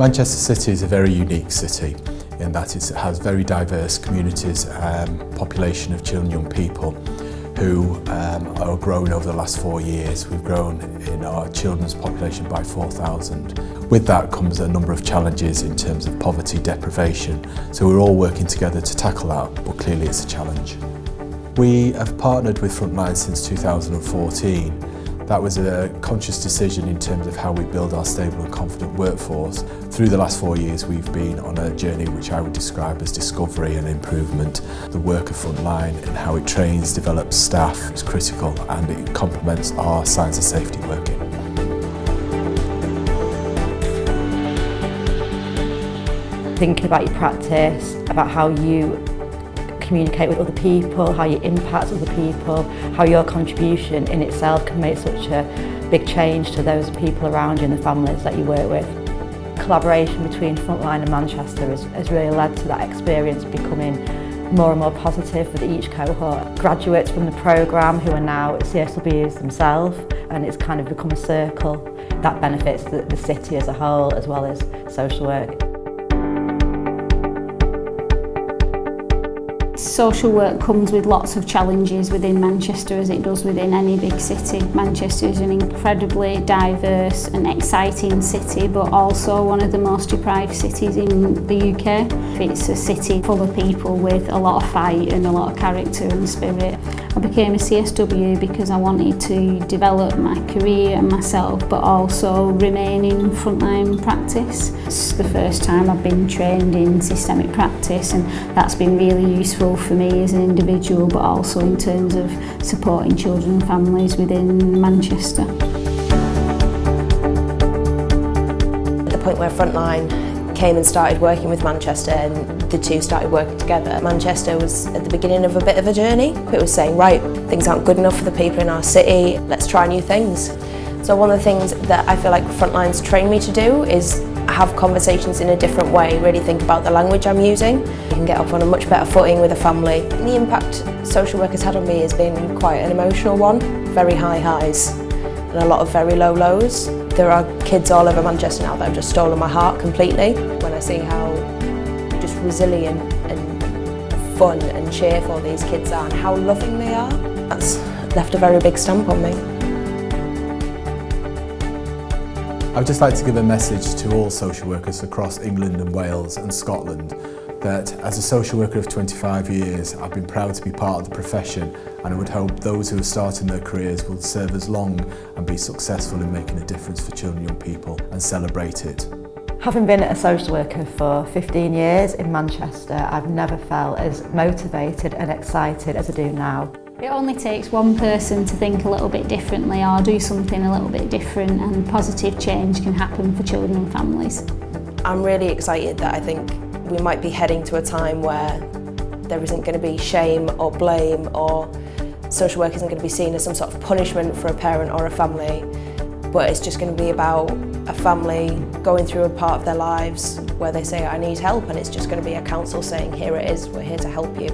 Manchester City is a very unique city in that it has very diverse communities, population of children and young people who are growing over the last 4 years. We've grown in our children's population by 4,000. With that comes a number of challenges in terms of poverty, deprivation, so we're all working together to tackle that, but clearly it's a challenge. We have partnered with Frontline since 2014. That was a conscious decision in terms of how we build our stable and confident workforce. Through the last 4 years we've been on a journey which I would describe as discovery and improvement. The work of Frontline and how it trains, develops staff is critical, and it complements our science and safety working. Thinking about your practice, about how you communicate with other people, how you impact other people, how your contribution in itself can make such a big change to those people around you and the families that you work with. Collaboration between Frontline and Manchester has really led to that experience becoming more and more positive with each cohort. Graduates from the programme who are now CSWs themselves, and it's kind of become a circle that benefits the city as a whole as well as social work. Social work comes with lots of challenges within Manchester, as it does within any big city. Manchester is an incredibly diverse and exciting city, but also one of the most deprived cities in the UK. It's a city full of people with a lot of fight and a lot of character and spirit. I became a CSW because I wanted to develop my career and myself, but also remain in frontline practice. It's the first time I've been trained in systemic practice, and that's been really useful for me as an individual, but also in terms of supporting children and families within Manchester. At the point where Frontline came and started working with Manchester and the two started working together, Manchester was at the beginning of a bit of a journey. It was saying, right, things aren't good enough for the people in our city, let's try new things. So one of the things that I feel like Frontline's trained me to do is have conversations in a different way, really think about the language I'm using. You can get up on a much better footing with a family. The impact social work has had on me has been quite an emotional one. Very high highs and a lot of very low lows. There are kids all over Manchester now that have just stolen my heart completely. When I see how just resilient and fun and cheerful these kids are and how loving they are, that's left a very big stamp on me. I would just like to give a message to all social workers across England and Wales and Scotland that as a social worker of 25 years, I've been proud to be part of the profession, and I would hope those who are starting their careers will serve as long and be successful in making a difference for children and young people and celebrate it. Having been a social worker for 15 years in Manchester, I've never felt as motivated and excited as I do now. It only takes one person to think a little bit differently or do something a little bit different, and positive change can happen for children and families. I'm really excited that I think we might be heading to a time where there isn't going to be shame or blame, or social work isn't going to be seen as some sort of punishment for a parent or a family, but it's just going to be about a family going through a part of their lives where they say, I need help, and it's just going to be a counsel saying, here it is, we're here to help you.